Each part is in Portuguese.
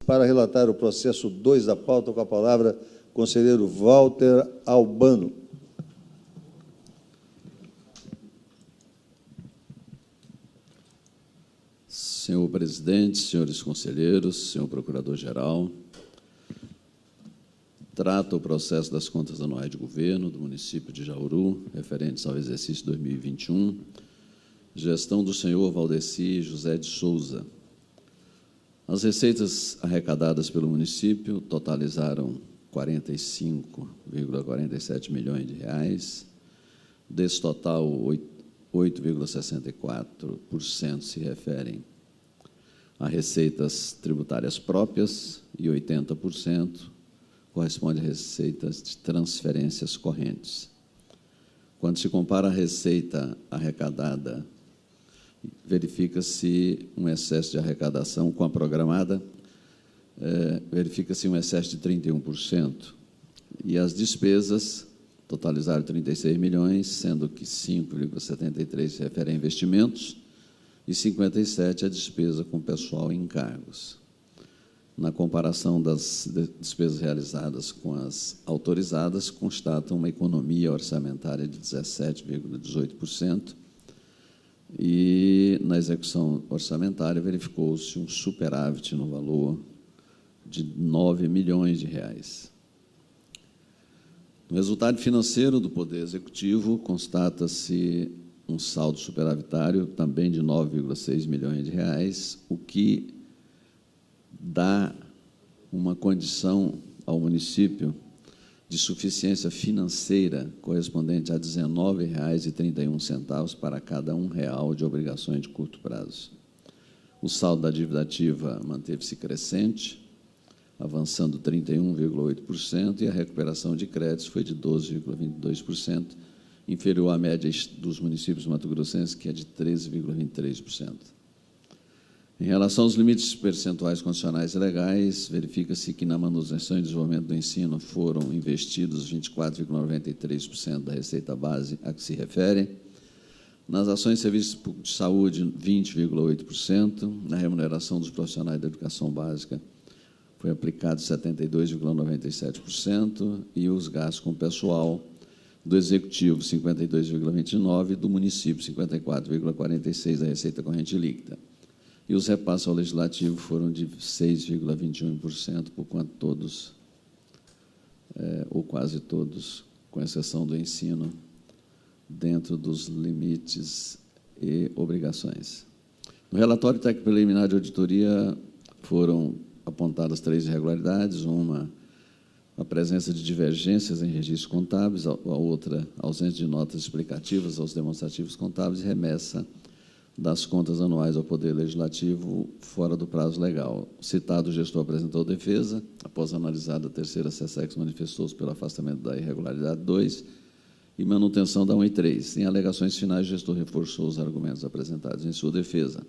Para relatar o processo 2 da pauta, com a palavra, conselheiro Walter Albano. Senhor presidente, senhores conselheiros, senhor procurador-geral, trata o processo das contas anuais de governo do município de Jauru, referentes ao exercício 2021, gestão do senhor Valdeci José de Souza. As receitas arrecadadas pelo município totalizaram 45,47 milhões de reais. Desse total, 8,64% se referem a receitas tributárias próprias e 80% corresponde a receitas de transferências correntes. Quando se compara a receita arrecadada, verifica-se um excesso de arrecadação com a programada, verifica-se um excesso de 31%. E as despesas totalizaram 36 milhões, sendo que 5,73 se referem a investimentos e 57 a despesa com pessoal e encargos. Na comparação das despesas realizadas com as autorizadas, constata uma economia orçamentária de 17,18%, e na execução orçamentária verificou-se um superávit no valor de 9 milhões de reais. No resultado financeiro do Poder Executivo, constata-se um saldo superavitário também de 9,6 milhões de reais, o que dá uma condição ao município de suficiência financeira correspondente a R$ 19,31 para cada R$1 de obrigações de curto prazo. O saldo da dívida ativa manteve-se crescente, avançando 31,8%, e a recuperação de créditos foi de 12,22%, inferior à média dos municípios mato-grossenses, que é de 13,23%. Em relação aos limites percentuais constitucionais e legais, verifica-se que na manutenção e desenvolvimento do ensino foram investidos 24,93% da receita base a que se refere, nas ações e serviços de saúde, 20,8%, na remuneração dos profissionais da educação básica foi aplicado 72,97%, e os gastos com pessoal do Executivo, 52,29%, e do município, 54,46% da receita corrente líquida. E os repasses ao Legislativo foram de 6,21%, por quanto todos, ou quase todos, com exceção do ensino, dentro dos limites e obrigações. No relatório técnico preliminar de auditoria foram apontadas 3 irregularidades: uma, a presença de divergências em registros contábeis, a outra, a ausência de notas explicativas aos demonstrativos contábeis e remessa das contas anuais ao Poder Legislativo fora do prazo legal. O citado gestor apresentou defesa, após analisada a terceira SESEX, manifestou-se pelo afastamento da irregularidade 2 e manutenção da 1 e 3. Em alegações finais, o gestor reforçou os argumentos apresentados em sua defesa.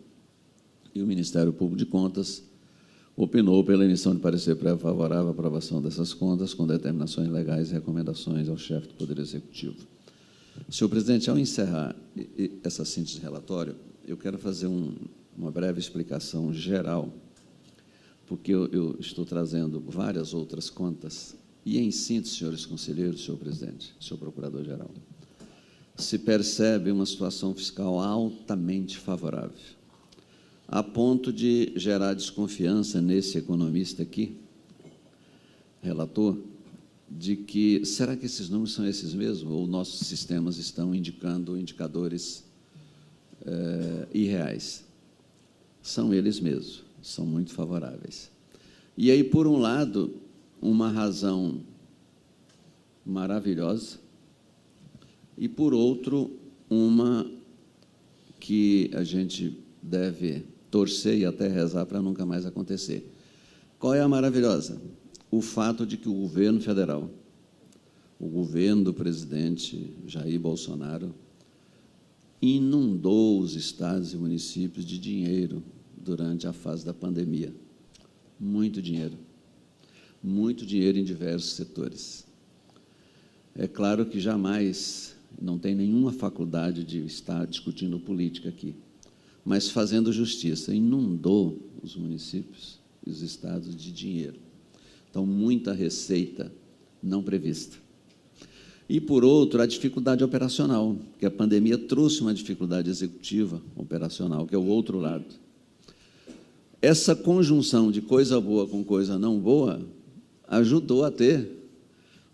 E o Ministério Público de Contas opinou pela emissão de parecer prévio favorável à aprovação dessas contas, com determinações legais e recomendações ao chefe do Poder Executivo. Senhor presidente, ao encerrar essa síntese de relatório, eu quero fazer uma breve explicação geral, porque eu estou trazendo várias outras contas, e, em síntese, senhores conselheiros, senhor presidente, senhor procurador-geral, se percebe uma situação fiscal altamente favorável, a ponto de gerar desconfiança nesse economista aqui, relator, de que, será que esses números são esses mesmos, ou nossos sistemas estão indicando indicadores irreais? São eles mesmos, são muito favoráveis. E aí, por um lado, uma razão maravilhosa, e, por outro, uma que a gente deve torcer e até rezar para nunca mais acontecer. Qual é a maravilhosa? O fato de que o governo federal, o governo do presidente Jair Bolsonaro, inundou os estados e municípios de dinheiro durante a fase da pandemia. Muito dinheiro em diversos setores. É claro que jamais, não tem nenhuma faculdade de estar discutindo política aqui, mas fazendo justiça, inundou os municípios e os estados de dinheiro. Então, muita receita não prevista. E, por outro, a dificuldade operacional, que a pandemia trouxe uma dificuldade executiva operacional, que é o outro lado. Essa conjunção de coisa boa com coisa não boa ajudou a ter,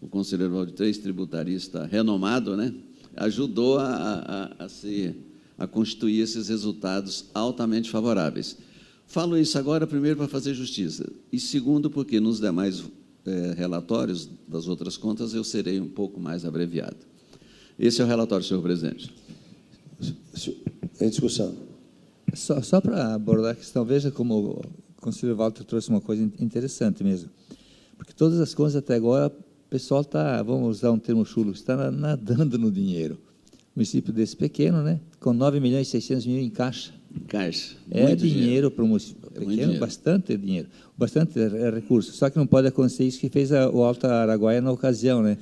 o conselheiro Valdir Três, tributarista renomado, né, ajudou a constituir esses resultados altamente favoráveis. Falo isso agora, primeiro, para fazer justiça, e segundo, porque nos demais relatórios das outras contas eu serei um pouco mais abreviado. Esse é o relatório, senhor presidente. Em discussão. Só para abordar a questão, veja como o conselheiro Walter trouxe uma coisa interessante mesmo, porque todas as contas até agora, o pessoal está, vamos usar um termo chulo, está nadando no dinheiro. Um município desse pequeno, né, com 9.600.000 em caixa. Caixa. É dinheiro para um município pequeno, bastante dinheiro, bastante recurso. Só que não pode acontecer isso que fez o Alto Araguaia na ocasião, né?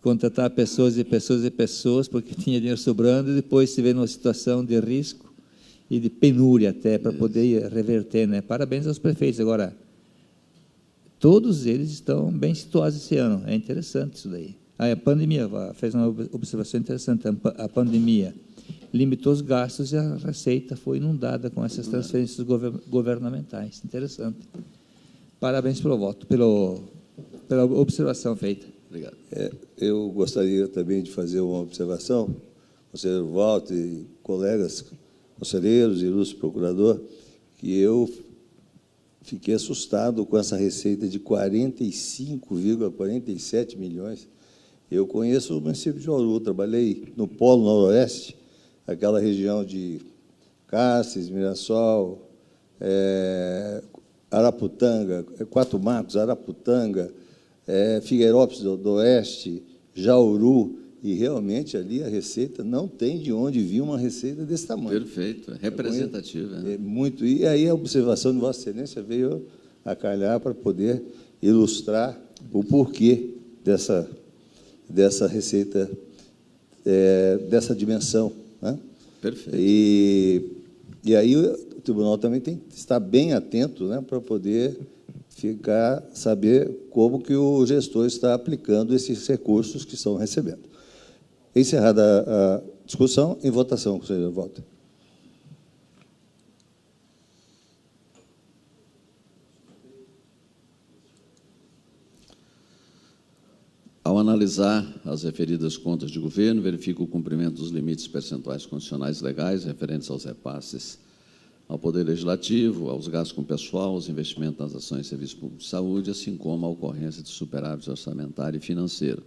Contratar pessoas e pessoas e pessoas, porque tinha dinheiro sobrando, e depois se vê numa situação de risco e de penúria até, para poder reverter, né? Parabéns aos prefeitos. Agora, todos eles estão bem situados esse ano. É interessante isso daí. A pandemia, fez uma observação interessante, a pandemia limitou os gastos e a receita foi inundada com essas transferências governamentais. Interessante. Parabéns pelo voto, pela observação feita. Obrigado. Eu gostaria também de fazer uma observação, conselheiro Walter e colegas conselheiros e ilustre procurador, que eu fiquei assustado com essa receita de 45,47 milhões. Eu conheço o município de Jauru, trabalhei no Polo Noroeste, aquela região de Cáceres, Mirassol, Araputanga, Quatro Marcos, Araputanga, Figueirópolis do Oeste, Jauru, e realmente ali a receita não tem de onde vir uma receita desse tamanho. Perfeito, representativa. É muito, e aí a observação de Vossa Excelência veio a calhar para poder ilustrar o porquê dessa receita, dessa dimensão, né? Perfeito. E aí o tribunal também tem que estar bem atento, né, para poder saber como que o gestor está aplicando esses recursos que estão recebendo. Encerrada a discussão, em votação, conselheiro Walter. Ao analisar as referidas contas de governo, verifico o cumprimento dos limites percentuais constitucionais legais referentes aos repasses ao Poder Legislativo, aos gastos com pessoal, aos investimentos nas ações de serviço público de saúde, assim como a ocorrência de superávit orçamentário e financeiro.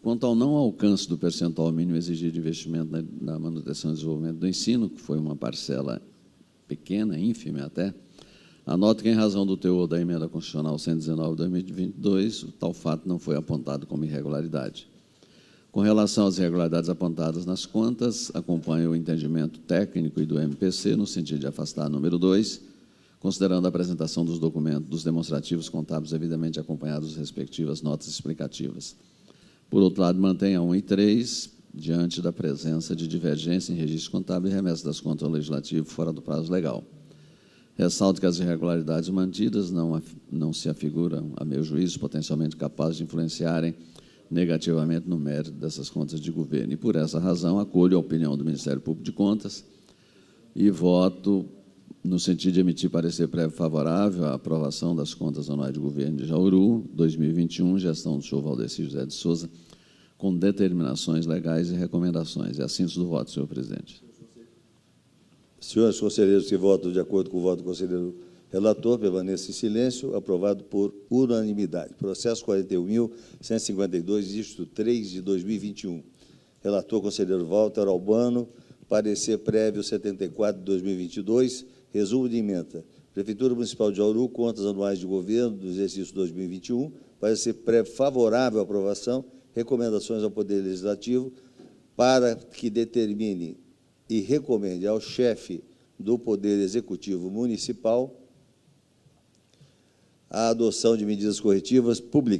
Quanto ao não alcance do percentual mínimo exigido de investimento na manutenção e desenvolvimento do ensino, que foi uma parcela pequena, ínfima até, anoto que, em razão do teor da emenda constitucional 119/2022, o tal fato não foi apontado como irregularidade. Com relação às irregularidades apontadas nas contas, acompanho o entendimento técnico e do MPC, no sentido de afastar número 2, considerando a apresentação dos documentos, dos demonstrativos contábeis devidamente acompanhados das respectivas notas explicativas. Por outro lado, mantenho a 1 e 3, diante da presença de divergência em registro contábil e remessa das contas ao Legislativo fora do prazo legal. Ressalto que as irregularidades mantidas não se afiguram, a meu juízo, potencialmente capazes de influenciarem negativamente no mérito dessas contas de governo. E, por essa razão, acolho a opinião do Ministério Público de Contas e voto no sentido de emitir parecer prévio favorável à aprovação das contas anuais de governo de Jauru, 2021, gestão do senhor Valdeci José de Souza, com determinações legais e recomendações. É a síntese do voto, senhor presidente. Senhores conselheiros que votam de acordo com o voto do conselheiro relator, permaneça em silêncio. Aprovado por unanimidade. Processo 41.152, dígito 3 de 2021. Relator, conselheiro Walter Albano. Parecer prévio 74 de 2022. Resumo de emenda. Prefeitura Municipal de Jauru, contas anuais de governo do exercício 2021. Parecer prévio favorável à aprovação. Recomendações ao Poder Legislativo para que determine e recomende ao chefe do Poder Executivo Municipal a adoção de medidas corretivas públicas